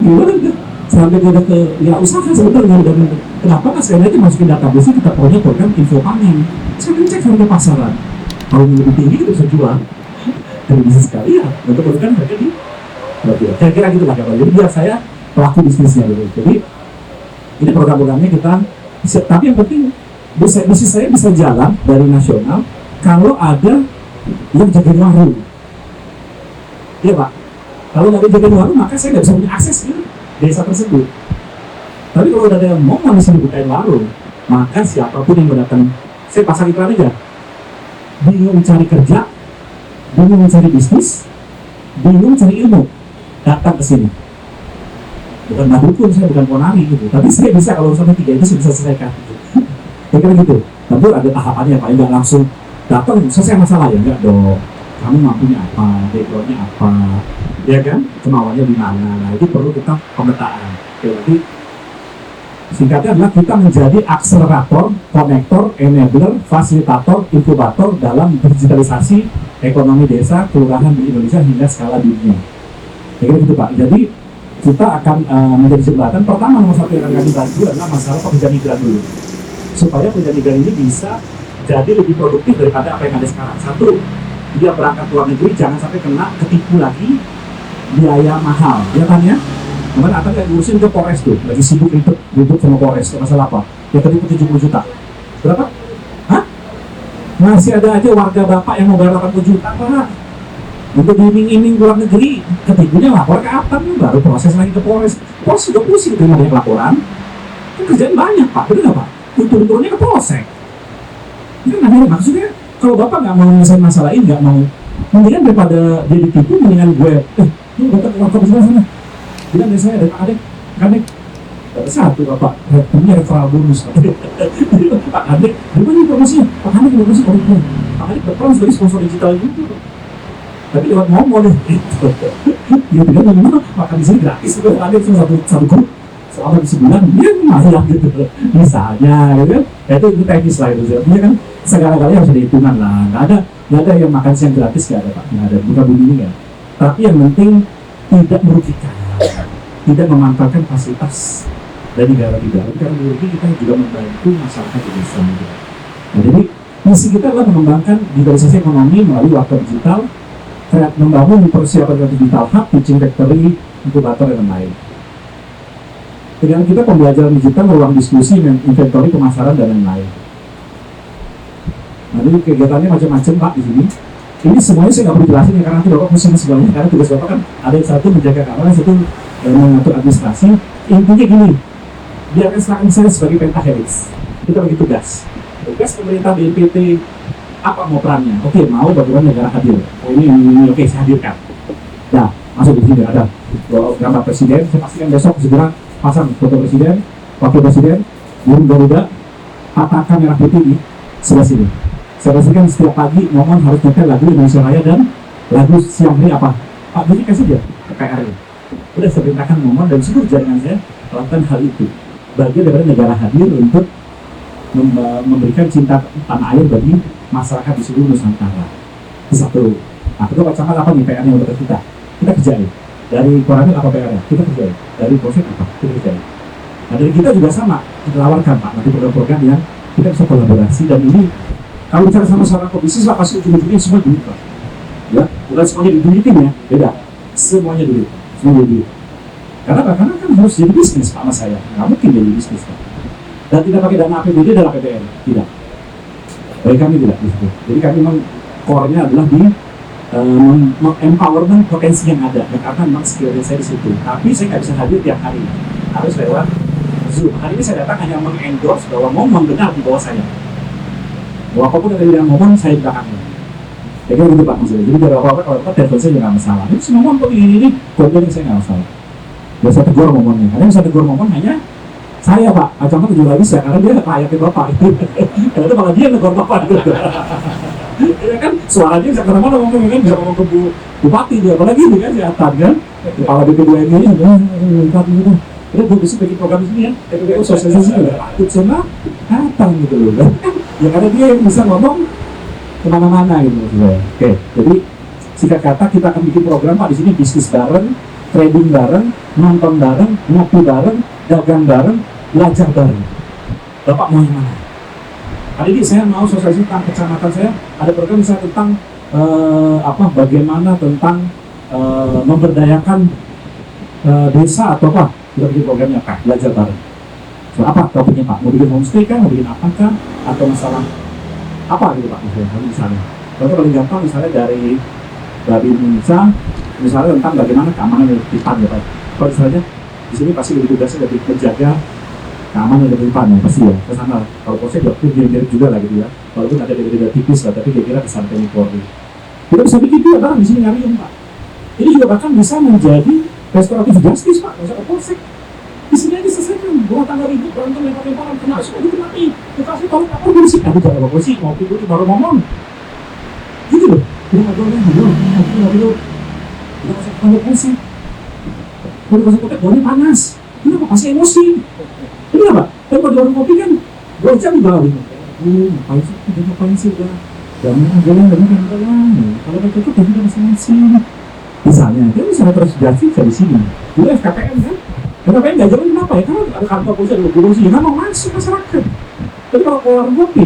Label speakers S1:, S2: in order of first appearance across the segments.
S1: gimana? Sampai kita ke ya usaha sebetulnya, dan kenapa kan sekali lagi masukin database kita punya program info panen. Saya cek harga pasaran, kalau yang lebih tinggi kita bisa jual, dan bisa sekali ya untuk menurunkan harga di berarti. Saya kira gitu lah kawan. Jadi biar saya pelaku bisnisnya dulu. Jadi ini program-programnya kita, tapi yang penting bisnis saya bisa jalan dari nasional kalau ada yang jagain warung. Iya Pak, kalau nggak ada jagain warung maka saya nggak bisa punya akses ke desa tersebut. Tapi kalau ada yang mau di sini bukain warung, maka siapapun yang mendatang, saya pasang iklan aja. Bingung cari kerja, bingung cari bisnis, bingung cari ilmu, datang ke sini. Bukan dukun, saya bukan ponari gitu, tapi saya bisa kalau sampai 3 itu saya bisa selesaikan. Gitu. Kira-kira gitu. Tentu ada tahapannya Pak, nggak langsung datang selesai masalah ya, enggak dong. Kamu mampunya apa, backgroundnya apa, ya kan, kemauannya di mana. Nah itu perlu kita pemetaan. Jadi singkatnya adalah kita menjadi akselerator, konektor, enabler, fasilitator, inkubator dalam digitalisasi ekonomi desa, kelurahan di Indonesia hingga skala dunia. Kira-kira gitu Pak. Jadi kita akan menjadi jembatan. Pertama nomor satu yang akan kami bantu adalah masalah pekerja migran dulu, supaya pekerja migran ini bisa jadi lebih produktif daripada apa yang ada sekarang. Satu, dia berangkat ke luar negeri jangan sampai kena ketipu lagi biaya mahal, ya kan ya. Kemarin akan kayak ngurusin ke Polres tuh, lagi sibuk ribut sama Polres, masalah apa? Ya ketipu 70 juta. Berapa? Hah? Masih ada aja warga bapak yang mau bayar 80 juta Pak. Untuk diiming-iming luar negeri, ketipunya lapor ke Aptan, baru proses lagi ke Polres. Polres sudah pusing terima banyak laporan. Kerjaan banyak Pak, bener nggak Pak? Turun-turunnya ke Polsek. Itu kan akhirnya maksudnya, kalau bapak nggak mau menyelesaikan masalah ini, nggak mau, mendingan daripada dia ditipu, mendingan gue, ini datang ke warga besar sana. Bilang dari saya, dari Pak Adek, satu bapak, punya referral bonus. Pak Adek, gimana informasinya? Pak Adek informasi orang Pak Adek berperan sebagai sponsor digital gitu. Tapi lewat ngomong gitu. Dia bilang memang makan di sini gratis, itu Pak Adek cuma satu grup. Selama di sebulan, dia malah gitu. Misalnya, gitu kan? Ya itu teknis lah itu. Artinya kan segala-galanya harus ada hitungan lah. Nggak ada yang makan siang gratis, nggak ada Pak. Nggak ada, bukan begini kan. Tapi yang penting tidak merugikan, tidak memanfaatkan fasilitas dari negara kita. Karena merugi kita juga membantu masyarakat di desa. Nah, jadi misi kita adalah mengembangkan digitalisasi ekonomi melalui warga digital, membangun persiapan digital hub, teaching factory, inkubator dan lain-lain. Dengan kita pembelajaran digital, ruang diskusi, inventory, pemasaran dan lain-lain. Nah, jadi kegiatannya macam-macam Pak di sini. Ini semuanya saya nggak perlu jelasin ya, karena itu Bapak pusing segalanya. Karena tugas Bapak kan ada yang satu menjaga keamanan, satu mengatur administrasi. Intinya gini, biarkan serahkan saya sebagai pentahelix. Kita bagi tugas. Tugas pemerintah BNPT apa mau perannya? Oke, mau bagaimana negara hadir? Oh ini oke, saya hadirkan. Nah, masuk di sini ada gambar presiden. Saya pastikan besok segera pasang foto presiden, wakil presiden, burung garuda, patakan merah putih ini sebelah sini. Saya pastikan setiap pagi Momon harus nyetel lagu Indonesia Raya dan lagu siang hari apa? Pak Budi kasih dia ke KRI. Udah saya perintahkan Momon dan seluruh jaringan saya lakukan hal itu. Bagian daripada negara hadir untuk memberikan cinta tanah air bagi masyarakat di seluruh Nusantara. Satu. Nah, kedua Pak Camat apa nih PR-nya untuk kita? Kita kerjain. Dari Koramil apa PR-nya? Kita kerjain. Dari Polsek apa? Kita kerjain. Nah, dari kita juga sama. Kita tawarkan Pak, nanti program-program yang kita bisa kolaborasi. Dan ini, kalau bicara sama seorang pebisnis Pak, pasti ujung-ujungnya semua duit Pak. Ya, bukan semuanya diduitin ya, beda. Semuanya duit. Semuanya duit. Karena kan harus jadi bisnis Pak sama saya. Nggak mungkin jadi bisnis Pak. Dan tidak pakai dana APBD dan APBN. Tidak. Bagi kami tidak. Gitu. Jadi kami memang core-nya adalah di empowerment potensi yang ada. Dan karena memang skill saya di situ. Tapi saya nggak bisa hadir tiap hari. Harus lewat Zoom. Hari ini saya datang hanya mengendorse bahwa Momon benar di bawah saya. Bahwa apapun yang dari Momon, saya di belakangnya. Jadi gitu Pak maksudnya. Jadi biar apa-apa kalau telepon saya juga nggak masalah. Ini semua Momon kok ini konten saya nggak masalah. Biar saya tegur Momonnya. Karena yang saya tegur Momon hanya saya Pak, Acangkan juga bisa karena dia layaknya Bapak itu. Karena itu malah dia negor Bapak gitu. Ya kan, suaranya bisa kemana-mana ngomong kan, bisa ngomong ke Bupati dia, apalagi ini kan kelihatan kan, kepala BPBN ini, lengkap gitu. Udah gue bisa bikin program di sini ya, TPPU sosialisasi juga takut sama datang gitu loh kan. Ya karena dia yang bisa ngomong kemana-mana gitu. Oke, jadi singkat kata kita akan bikin program Pak di sini bisnis bareng trading bareng, nonton bareng, ngopi bareng, dagang bareng, belajar bareng. Bapak mau yang mana? Kali ini saya mau sosialisasi tentang kecamatan saya, ada program misalnya tentang bagaimana tentang memberdayakan desa atau apa, kita bikin programnya Pak, belajar bareng. So, apa topiknya Pak? Mau bikin homestay kan, mau bikin apa kan, atau masalah apa gitu Pak misalnya. Contoh paling gampang misalnya dari Indonesia, misalnya tentang bagaimana keamanan di depan ya Pak. Kalau misalnya di sini pasti lebih tugasnya lebih menjaga keamanan di depan ya pasti ya ke sana. Kalau proses juga mirip juga lah gitu ya. Walaupun ada beda-beda tipis lah, tapi kira-kira ke sana Polri. Kita bisa bikin juga barang di sini nyariin Pak. Ini juga bahkan bisa menjadi restoratif justice Pak, misalnya polsek. Di sini aja selesaikan, buat tangga ribut, berantem lempar-lemparan, kena semua itu mati. Dikasih tahu apa polisi, aku jangan apa polisi, mau tidur baru ngomong. Gitu loh, kita nggak boleh ngobrol, kita nggak boleh, kita masuk ke polisi. Kalau kasih kotek, boleh panas, kenapa? Pasti emosi. Ini apa? Tapi kalau di warung kopi kan, 2 jam di bawah. Ngapain sih udah? Jangan jalan. Kalau nggak cocok, ya kita masing-masing. Misalnya, kita bisa representasi di sini. Dulu FKPM kan? FKPM nggak jalan kenapa ya? Karena ada kantor polisi, ada polisi, nggak mau masuk masyarakat. Tapi kalau keluar kopi,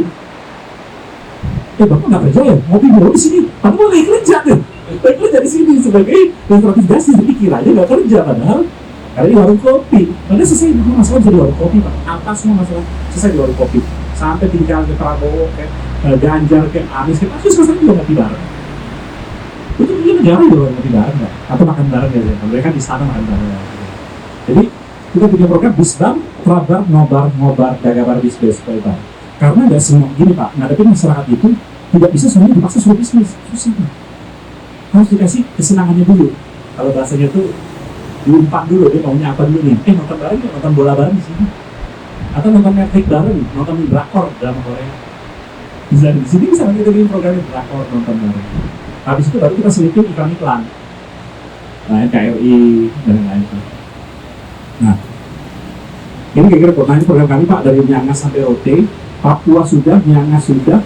S1: Bapak nggak kerja ya? Ngopi dulu di sini. Kamu mau lagi kerja kan? Lagi kerja di sini sebagai restoratif justice. Jadi kiranya nggak kerja padahal karena di warung kopi. Padahal selesai masalah bisa di warung kopi Pak. Apa semua masalah selesai di warung kopi. Sampai tinggal ke Prabowo, ke Ganjar, ke Anies, ke pasti selesai juga ngopi bareng. Itu dia negara juga ngopi bareng nggak? Atau makan bareng ya? Mereka di sana makan bareng. Jadi kita punya program Bisbam, Prabar, Nobar, Ngobar, Dagabar, Bisbes, Pak. Karena nggak semua gini Pak, ngadepin masyarakat itu tidak bisa semuanya dipaksa suruh bisnis, susah Pak. Harus dikasih kesenangannya dulu. Kalau bahasanya tuh diumpat dulu, dia maunya apa dulu nih? Nonton bareng, nonton bola bareng di sini, atau nonton Netflix bareng, nonton drakor drama Korea. Bisa di sini bisa kita bikin programnya drakor nonton bareng. Habis itu baru kita selipin iklan-iklan, nah KRI dan lain-lain. Nah, ini kira-kira pertanyaan program kami Pak dari Miangas sampai Rote. Papua sudah, Miangas sudah,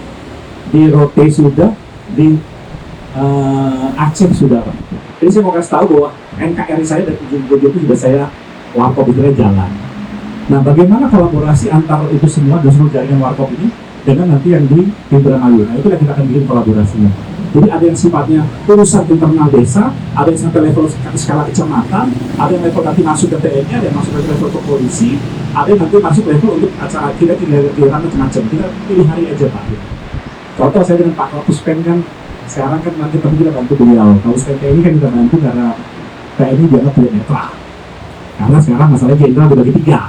S1: di Rote sudah, di Aceh sudah Pak. Jadi saya mau kasih tahu bahwa NKRI saya dari ujung itu sudah saya warkop itu jalan. Nah bagaimana kolaborasi antara itu semua dan seluruh jaringan warkop ini dengan nanti yang di Indramayu. Nah itu yang kita akan bikin kolaborasinya. Jadi ada yang sifatnya urusan internal desa, ada yang sampai level skala kecamatan, ada yang level nanti masuk ke TNI, ada yang masuk ke level ke polisi, ada yang nanti masuk level untuk acara kita giliran macam-macam. Kita pilih hari aja Pak. Contoh saya dengan Pak Kapus Pen kan, sekarang kan nanti kita bantu beliau. Kapus Pen TNI kan kita bantu karena TNI dianggap tidak netral. Karena sekarang masalahnya jenderal dibagi 3.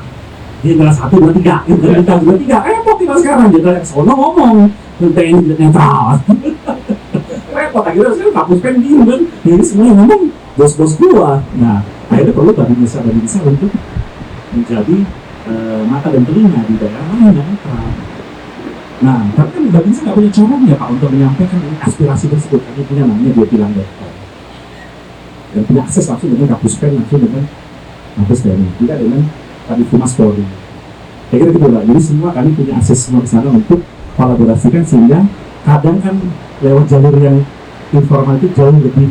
S1: Jenderal 1, 2, 3, jenderal 2, 3, repot kita sekarang. Jenderal yang sono ngomong, TNI tidak netral. Repot, akhirnya saya Kapus Pen bingung kan, jadi semuanya ngomong bos-bos gua. Nah, akhirnya perlu Badan Desa untuk menjadi mata dan telinga di daerah mana yang netral. Nah, tapi kan Badan Desa nggak punya caranya Pak untuk menyampaikan aspirasi tersebut. Kami punya namanya 2 pilar dan punya akses langsung dengan Kapus Pen, langsung dengan Mabes TNI, tidak dengan Kadif Humas Polri. Saya kira gitu Pak. Jadi semua kami punya akses semua ke sana untuk kolaborasikan sehingga kadang kan lewat jalur yang informal itu jauh lebih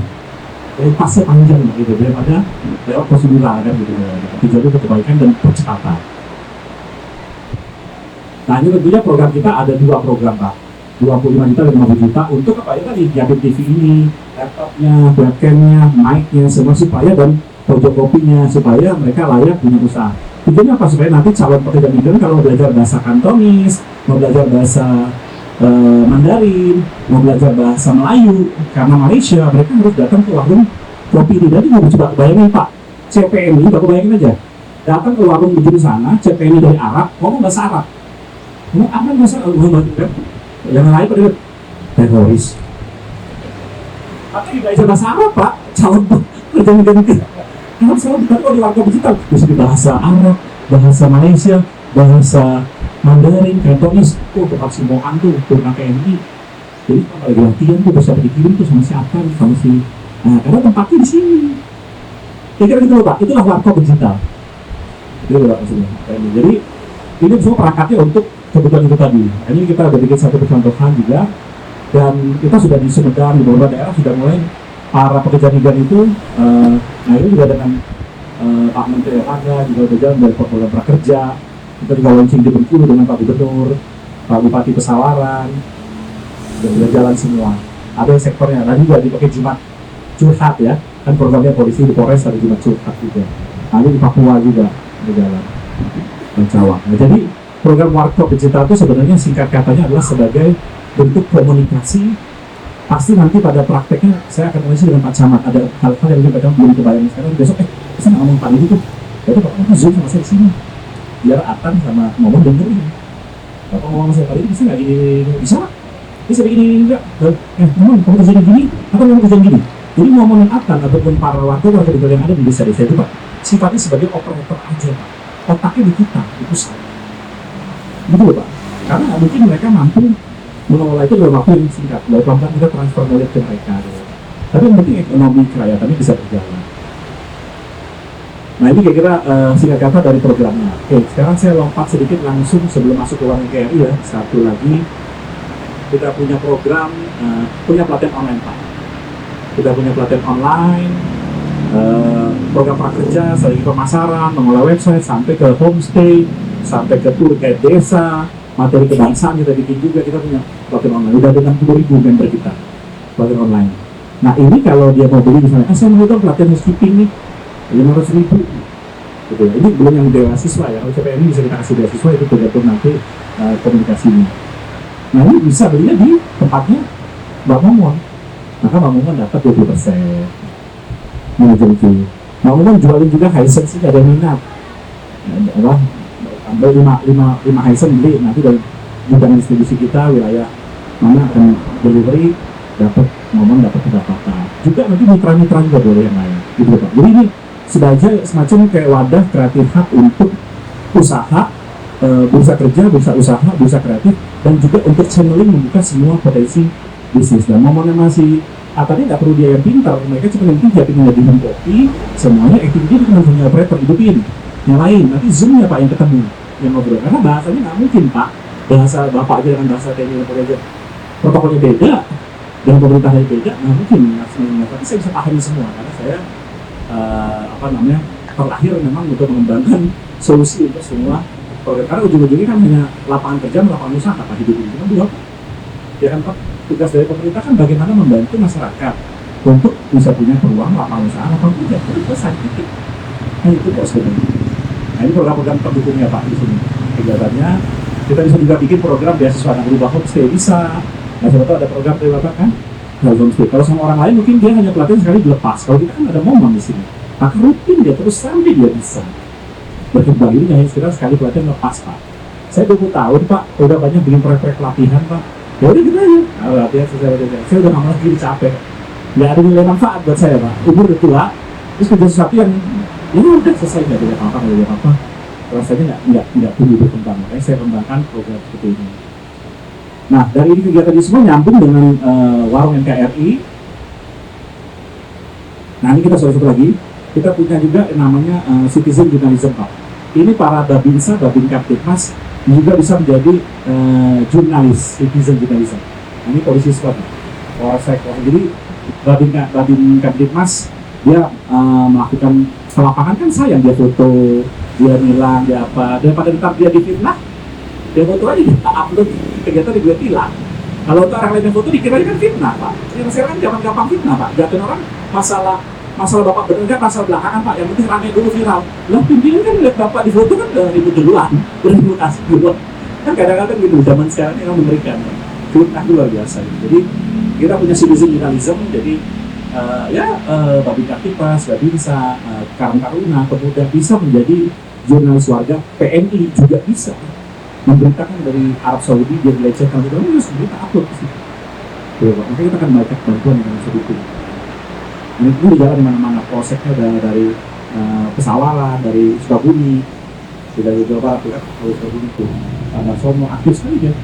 S1: pasnya panjang gitu daripada lewat prosedural kan gitu. Tujuannya untuk kebaikan dan percepatan. Nah ini tentunya program kita ada 2 program Pak, 25 juta dan 50 juta untuk apa ya tadi, Yapin TV ini, laptopnya, webcamnya, mic-nya, semua supaya dan pojok kopinya supaya mereka layak punya usaha. Tujuannya apa? Supaya nanti calon pekerja migran kalau belajar bahasa Kantonis, mau belajar bahasa Mandarin, mau belajar bahasa Melayu karena Malaysia, mereka harus datang ke warung kopi ini. Jadi mau coba bayangin Pak, CPNI, Bapak bayangin aja, datang ke warung di sana, CPNI dari Arab, ngomong bahasa Arab. Ngomong apa bahasa Arab? Yang lain pada teroris. Tapi belajar bahasa Arab Pak, calon pekerja migran Arab selalu dikatakan di warung digital, bisa di bahasa Arab, bahasa Malaysia, bahasa Mandarin, Kantonis, tempat simbokan tuh TNI. Jadi kalau lagi latihan tuh bisa dikirim tuh sama siapa, sama si. Nah, karena tempatnya di sini. Kira-kira gitu loh Pak, itulah warkop digital. Itu loh Pak maksudnya. Jadi ini semua perangkatnya untuk kebutuhan itu tadi. Ini kita udah bikin satu percontohan juga, dan kita sudah di Sumedang, di beberapa daerah sudah mulai para pekerja migran itu, nah ini juga dengan Pak Menteri Erlangga juga udah jalan dari program prakerja, kita juga launching di Bengkulu dengan Pak Gubernur, Pak Bupati Pesawaran, udah jalan semua. Ada sektornya, nah juga dipakai Jumat curhat ya, kan programnya polisi di Polres ada Jumat curhat juga. Nah ini di Papua juga udah jalan, dan Cawang. Nah, jadi program Warkop Digital itu sebenarnya singkat katanya adalah sebagai bentuk komunikasi. Pasti nanti pada prakteknya saya akan komunikasi dengan Pak Camat, ada hal-hal yang mungkin belum kebayang sekarang, besok saya nggak ngomong Pak itu tuh, jadi Pak Camat Zoom sama saya di sini, biar Atan sama ngomong dengerin. Bapak ngomong sama saya Pak itu bisa nggak gini, bisa nggak? Bisa begini enggak? Ngomong kamu kerjain gini, atau kamu kerjain gini? Jadi ngomongin Atan ataupun para warga yang ada di desa-desa itu Pak, sifatnya sebagai operator aja Pak, otaknya di kita, di pusat. Gitu loh Pak, karena nggak mungkin mereka mampu mengelola itu dalam waktu yang singkat. Dari pelan-pelan kita transfer knowledge ke mereka gitu. Tapi yang penting ekonomi kerajaan bisa berjalan. Nah ini kira-kira singkat kata dari programnya. Oke, sekarang saya lompat sedikit langsung sebelum masuk ke ruang KRI ya. Satu lagi, kita punya program, punya pelatihan online Pak. Kita punya pelatihan online, program prakerja, strategi pemasaran, mengolah website, sampai ke homestay, sampai ke tour guide desa, materi kebangsaan kita bikin juga. Kita punya pelatihan online, udah ada 60.000 member kita pelatihan online. Nah ini kalau dia mau beli misalnya, saya mau tahu pelatihan housekeeping nih 500.000 gitu. Ini belum yang beasiswa ya, kalau CPN ini bisa kita kasih beasiswa, itu tergantung nanti komunikasinya. Nah ini bisa belinya di tempatnya Mbak Momon, maka Mbak Momon dapat 20% manajer fee. Mbak Momon jualin juga Hisense, ada yang minat apa, ambil 5 Hisense beli, nanti dari gudang distribusi kita wilayah mana akan delivery, dapat Momon dapat pendapatan juga, nanti mitra-mitra juga boleh yang lain gitu Pak. Jadi ini sebagai semacam kayak wadah kreatif hub untuk usaha, bursa kerja, bursa usaha, bursa kreatif, dan juga untuk channeling membuka semua potensi bisnis. Dan momennya masih tadi nggak perlu dia yang pintar, mereka cuma yang pintar tinggal di kopi, semuanya activity itu cuma punya operator hidupin, yang lain nanti zoomnya Pak yang ketemu, yang ngobrol, karena bahasanya nggak mungkin Pak, bahasa Bapak aja dengan bahasa TNI aja protokolnya beda, dengan pemerintahnya beda, nggak mungkin. Tapi saya bisa pahami semua karena saya terlahir memang untuk mengembangkan solusi untuk semua program. Karena ujung-ujungnya kan hanya lapangan kerja, lapangan usaha, Pak, hidup ini kan dua, ya kan Pak. Tugas dari pemerintah kan bagaimana membantu masyarakat untuk bisa punya peluang lapangan usaha, lapangan kerja. Itu selesai titik. Nah itu kok sebenarnya. Nah ini program-program pendukungnya Pak di sini. Kegiatannya kita bisa juga bikin program beasiswa anak berubah homestay bisa. Nah siapa tahu ada program dari Bapak kan? Homestay. Kalau sama orang lain mungkin dia hanya pelatihan sekali dilepas. Kalau kita kan ada momen di sini. Maka rutin dia terus sampai dia bisa berkembang. Ini hanya sekitar sekali pelatihan lepas Pak. Saya 20 tahun Pak, udah banyak bikin proyek-proyek pelatihan Pak. Ya udah gitu aja. Latihan saya udah nggak mau lagi capek. Nggak ada nilai manfaat buat saya Pak. Umur udah tua, terus kerja sesuatu yang ya udah selesai, nggak ada apa-apa, nggak ada apa-apa. Rasanya nggak tumbuh berkembang. Makanya saya kembangkan program seperti ini. Nah dari ini kegiatan ini semua nyambung dengan warung NKRI. Nah ini kita satu lagi. Kita punya juga yang namanya citizen journalism Pak. Ini para Babinsa, Babin Kaptipmas juga bisa menjadi jurnalis, citizen journalism. Nah, ini polisi squad, polsek. Jadi Babin Kaptipmas dia melakukan lapangan kan sayang, dia foto, dia nilang, dia apa, daripada ntar dia difitnah, dia foto aja, dia upload kegiatan dia tilang. Kalau untuk orang lain yang foto dikira kan fitnah Pak. Yang sekarang kan zaman gampang fitnah Pak. Gatain orang masalah Bapak bener kan, masalah belakangan Pak, yang penting rame dulu viral. Lah pimpinan kan lihat Bapak di foto kan udah ribut duluan, bermutasi duluan. Kan kadang-kadang gitu, zaman sekarang yang memberikan fitnah luar biasa. Jadi kita punya citizen journalism, jadi Babin Kaptipmas, Babinsa, Karang Taruna, pemuda bisa menjadi jurnalis warga, PNI juga bisa memberitakan dari Arab Saudi, dia dilecehkan, itu harus berita upload ke situ. Makanya kita akan banyak bantuan yang bisa dukung. Ini pun di jalan di mana-mana, polseknya dari Pesawaran, dari Sukabumi, dari Jawa Barat, kan dari Sukabumi itu ada Somo aktif sekali dia.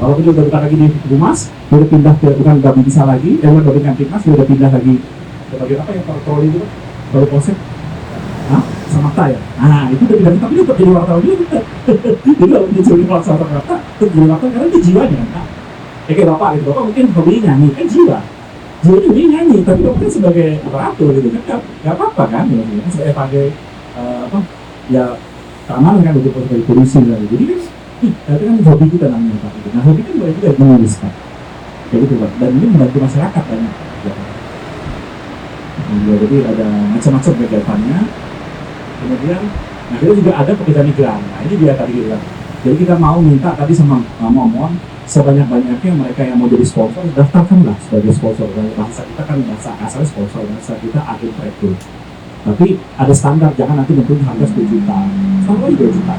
S1: Walaupun dia udah bukan lagi di Humas, dia udah pindah ke bukan Babinsa lagi, bukan Babin Kaptipmas, dia udah pindah lagi ke bagian apa yang patroli itu, baru polsek, Samapta ya. Nah itu udah pindah, tapi dia tetap jadi wartawan juga. Jadi kalau dia jadi wartawan, tetap jadi wartawan karena dia jiwanya kan. Kayak Bapak gitu, Bapak mungkin hobinya nyanyi, kan jiwa dia nyanyi, tapi kan sebagai operator gitu kan nggak apa-apa kan, ya sebagai apa ya keamanan kan untuk sebagai polisi lah. Jadi kan itu kan hobi kita namanya Pak. Nah hobi kan boleh juga menuliskan kayak gitu Pak, dan ini membantu masyarakat banyak ya. Jadi ada macam-macam kegiatannya. Kemudian nah kita juga ada pekerjaan migran. Nah ini dia tadi bilang. Jadi kita mau minta tadi sama Momon sebanyak-banyaknya mereka yang mau jadi sponsor, daftarkanlah sebagai sponsor. Bahasa kita kan bahasa kasarnya sponsor, bahasa kita agen rekrut. Tapi ada standar, jangan nanti nentuin harga 10 juta, standar 2 juta.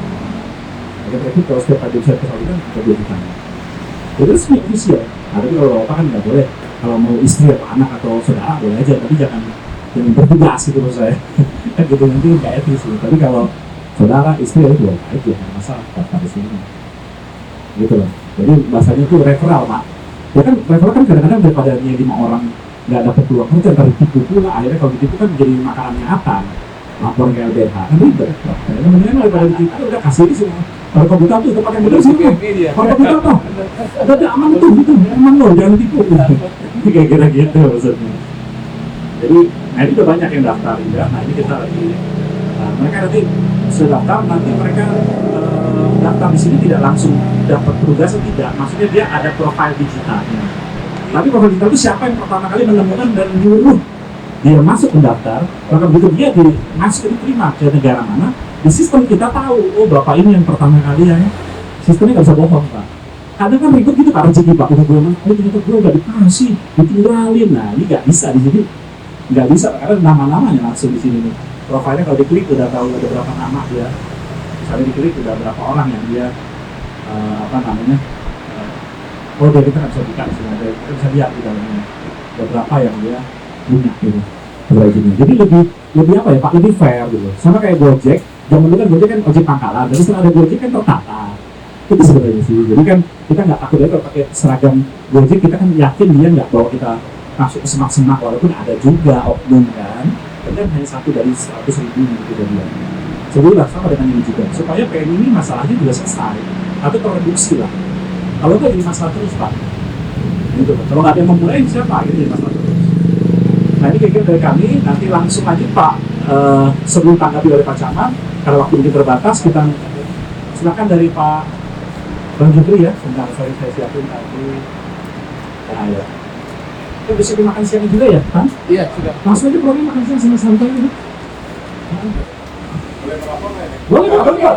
S1: Agen rekrut kalau setiap ada bisa kita kan 2 juta. Itu resmi official. Nah, tapi kalau bapak kan nggak boleh. Kalau mau istri atau anak atau saudara boleh aja, tapi jangan bertugas gitu menurut saya. Kan gitu nanti nggak etis sih. Tapi kalau saudara istri itu boleh aja, nggak masalah daftar di sini. Gitu loh. Jadi bahasanya itu referral Pak. Ya kan referral kan kadang-kadang daripada 5 orang nggak dapat peluang kerja, ntar ditipu pula. Akhirnya kalau ditipu kan jadi makanannya apa? Lapor ke LBH kan ribet. Nah, mendingan daripada ditipu udah kasih ini semua. Kalau komputer tuh tempat yang benar sih. Kalau komputer tuh udah aman tuh gitu, aman loh, jangan tipu. Kira-kira gitu maksudnya. Jadi, nah ini udah banyak yang daftar juga. Nah ini kita lagi, mereka nanti sudah daftar, nanti mereka daftar di sini tidak langsung dapat tugas atau tidak. Maksudnya dia ada profil digitalnya. Tapi profil digital itu siapa yang pertama kali menemukan dan nyuruh dia masuk mendaftar, maka begitu dia masuk diterima ke negara mana, di sistem kita tahu, oh bapak ini yang pertama kali ya, sistemnya nggak bisa bohong Pak. Kadang kan ribet gitu Pak, rezeki Pak, udah gue ternyata gue nggak dikasih, ditinggalin. Nah ini nggak bisa di sini, nggak bisa karena nama-namanya langsung di sini nih. Profilnya kalau diklik udah tahu ada berapa nama dia, misalnya diklik udah berapa orang yang dia apa namanya, oh dari kita nggak bisa buka sih, kita bisa lihat di dalamnya ada berapa yang dia punya gitu. Jadi lebih apa ya Pak, lebih fair gitu. Sama kayak Gojek, zaman dulu kan Gojek kan ojek pangkalan, dan setelah ada Gojek kan tertata. Itu sebenarnya sih. Jadi kan kita nggak takut lagi kalau pakai seragam Gojek, kita kan yakin dia nggak bawa kita masuk ke semak-semak, walaupun ada juga oknum kan. Tapi kan hanya satu dari 100.000 gitu dia. Sebenarnya sama dengan ini juga, supaya PN ini masalahnya juga selesai atau tereduksi lah. Kalau nggak jadi masalah terus Pak. Gitu. Kalau nggak ada yang memulai siapa gitu jadi masalah terus. Nah ini kira-kira dari kami, nanti langsung aja Pak, sebelum tanggapi oleh Pak Camat, karena waktu ini terbatas, kita silakan dari Pak Bang Jupri ya, sebentar saya siapin tadi. Nah ya, kita bisa makan siang juga ya, kan? Iya, sudah. Langsung aja program makan siang sama santai gitu. Boleh merokok nggak?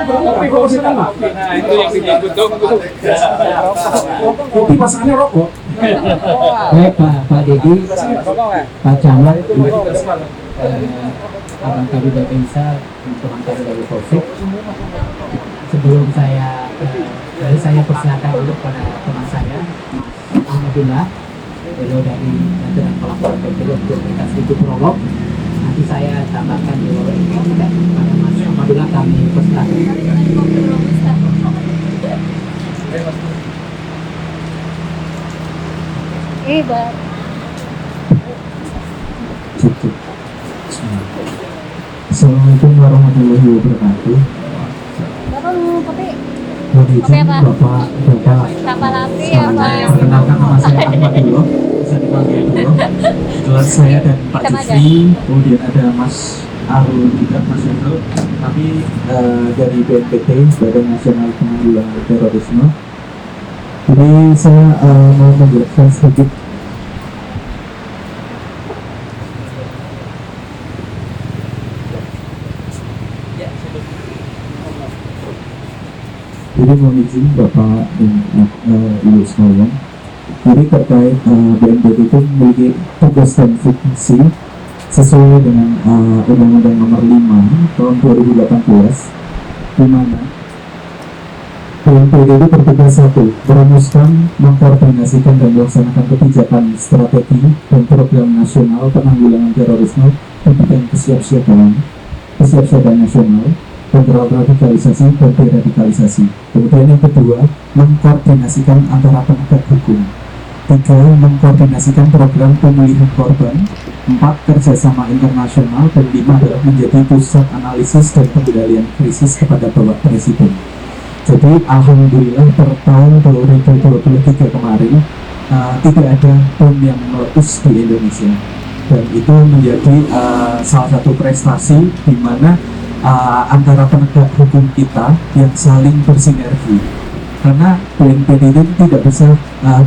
S1: Kopi Pak. Nah itu yang ditunggu. Kopi pasangannya rokok.
S2: Baik Pak Dedi, Pak Camat, Abang Kabinda Pensa, pengantar dari Polsek. Sebelum saya persilakan untuk pada teman saya, Alhamdulillah, beliau dari Jajaran Pelaporan PPD untuk mereka sedikit prolog. Nanti saya tambahkan di bawah ini pada Mas Alhamdulillah kami persilakan.
S1: Assalamualaikum warahmatullahi wabarakatuh.
S3: Bapak mau kopi?
S1: Mohon izin
S3: Bapak.
S1: Bapak
S3: Kapal api ya Pak.
S1: perkenalkan nama saya Ahmad dulu, bisa dipanggil dulu. Kebetulan saya dan Pak
S3: Sama
S1: Jufri, kemudian ada Mas Arul juga, Mas Hendro. Kami dari BNPT, Badan Nasional Penanggulangan Terorisme. Jadi saya mau menjelaskan sedikit. Jadi mohon izin Bapak dan Ibu sekalian. Jadi terkait BNPT itu memiliki tugas dan fungsi sesuai dengan Undang-Undang Nomor 5 Tahun 2018, di mana BNPT itu bertugas satu, merumuskan, mengkoordinasikan dan melaksanakan kebijakan, strategi dan program nasional penanggulangan terorisme di bidang kesiapsiagaan nasional, kontraradikalisasi dan deradikalisasi. Kemudian yang kedua, mengkoordinasikan antara penegak hukum. 3. Mengkoordinasikan program pemulihan korban. 4. Kerjasama internasional. Dan 5 adalah menjadi pusat analisis dan pengendalian krisis kepada Bapak Presiden. Jadi Alhamdulillah per tahun 2023 kemarin tidak ada bom yang meletus di Indonesia, dan itu menjadi salah satu prestasi di mana antara penegak hukum kita yang saling bersinergi, karena BNPT itu tidak bisa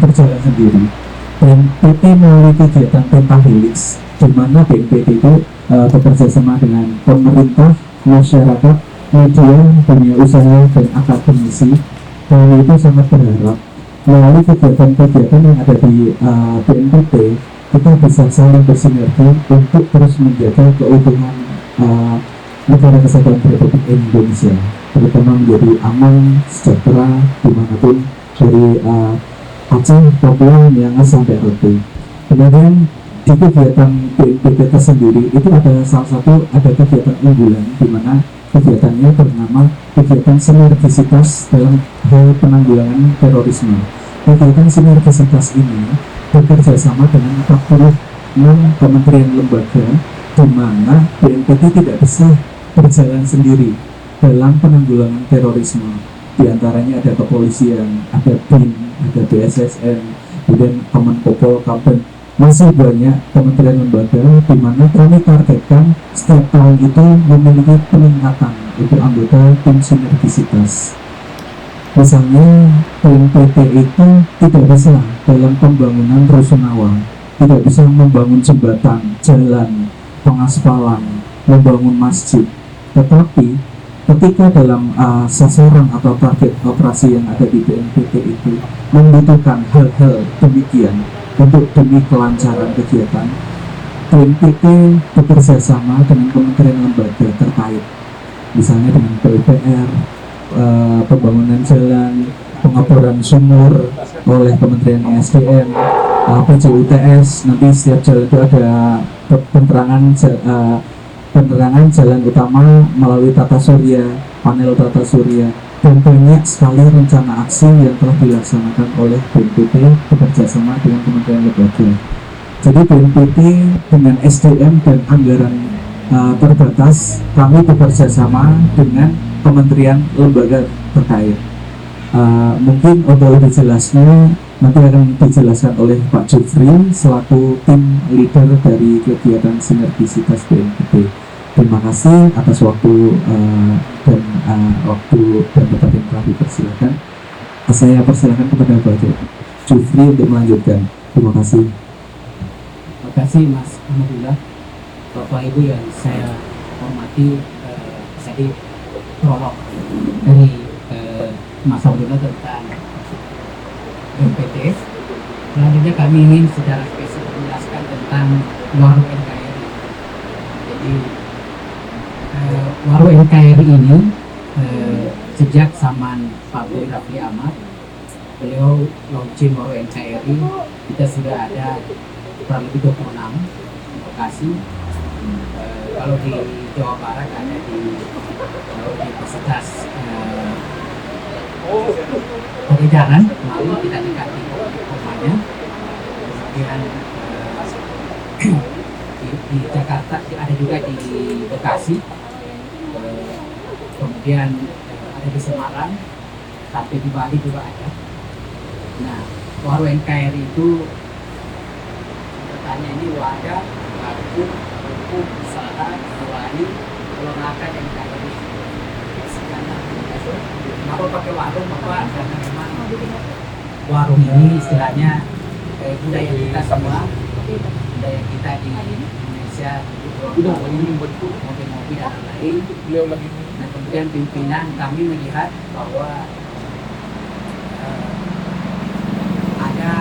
S1: berjalan sendiri. BNPT melalui kegiatan Pentahelix, di mana BNPT itu bekerja sama dengan pemerintah, masyarakat, media, dunia usaha, dan akademisi. Dan itu sangat berharap melalui kegiatan-kegiatan yang ada di BNPT, kita bisa saling bersinergi untuk terus menjaga keutuhan negara kesatuan Republik Indonesia, terutama menjadi aman, sejahtera dimanapun, dari Aceh, Papua, Myanmar sampai Merauke. Kemudian di kegiatan BNPT tersendiri itu ada kegiatan unggulan, di mana kegiatannya bernama kegiatan sinergisitas dalam hal penanggulangan terorisme. Kegiatan sinergisitas ini bekerja sama dengan 46 kementerian lembaga, di mana BNPT tidak bisa berjalan sendiri dalam penanggulangan terorisme. Di antaranya ada kepolisian, ada BIN, ada BSSN, kemudian Kemenkopol, Kapten, masih banyak kementerian lembaga, di mana kami targetkan setiap tahun itu memiliki peningkatan untuk anggota tim sinergisitas. Misalnya BNPT itu tidak bisa dalam pembangunan rusunawa, tidak bisa membangun jembatan, jalan, pengaspalan, membangun masjid, tetapi ketika dalam sasaran atau target operasi yang ada di BNPT itu membutuhkan hal-hal demikian untuk demi kelancaran kegiatan, BNPT bekerja sama dengan kementerian lembaga terkait, misalnya dengan PUPR, pembangunan jalan, pengeboran sumur oleh Kementerian ESDM, PJUTS. Nanti setiap jalan itu ada penerangan jalan utama melalui tata surya, panel tata surya, dan banyak sekali rencana aksi yang telah dilaksanakan oleh BNPT bekerjasama dengan Kementerian Lembaga. Jadi BNPT dengan SDM dan anggaran terbatas, kami bekerja sama dengan kementerian lembaga terkait. Mungkin untuk lebih jelasnya nanti akan dijelaskan oleh Pak Jufri selaku tim leader dari kegiatan sinergisitas BNPT. Terima kasih atas waktu dan tempat yang telah dipersilakan. Saya persilakan kepada Pak Jufri untuk melanjutkan. Terima kasih.
S2: Terima kasih Mas Ahmadullah. Bapak Ibu yang saya hormati, saya prolog dari Mas Ahmadullah tentang BNPT. Selanjutnya kami ingin secara spesifik menjelaskan tentang warung NKRI. Jadi warung NKRI ini sejak zaman Pak Boy Rafli Ahmad, beliau launching warung NKRI, kita sudah ada kurang lebih 26 lokasi. Kalau di Jawa Barat ada di Universitas Pajajaran, lalu kita dekati rumahnya. Kemudian di Jakarta ada juga di Bekasi, kemudian ada di Semarang, sampai di Bali juga ada. Nah, warung NKRI itu bertanya ini wadah, hukum, usaha, nurani, kelurahan NKRI. Kenapa pakai warung? Bapak? Karena memang warung ini istilahnya budaya kita semua, budaya kita di Indonesia, mobil-mobil dan lain. Nah, kemudian pimpinan kami melihat bahwa ada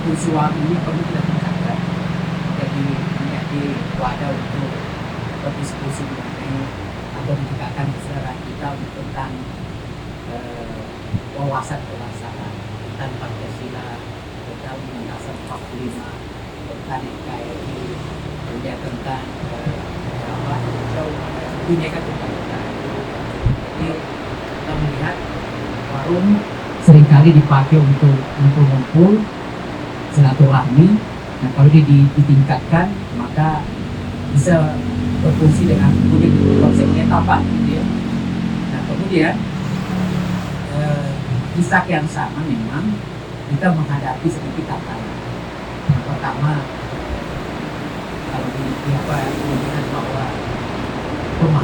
S2: fungsi warung ini perlu kita tingkatkan, jadi menjadi wadah untuk berdiskusi mengenai atau meningkatkan kesadaran kita tentang wawasan kebangsaan, tentang Pancasila, tentang Undang-Undang 45, tentang NKRI, kemudian tentang Bhinneka Tunggal Ika. Jadi kita melihat warung seringkali dipakai untuk ngumpul-ngumpul, silaturahmi. Nah, kalau dia ditingkatkan, maka bisa berfungsi dengan konsepnya tapak, gitu ya. Nah, kemudian kisah yang sama memang kita menghadapi sedikit tantangan. Yang pertama, kalau di apa melihat bahwa pemahaman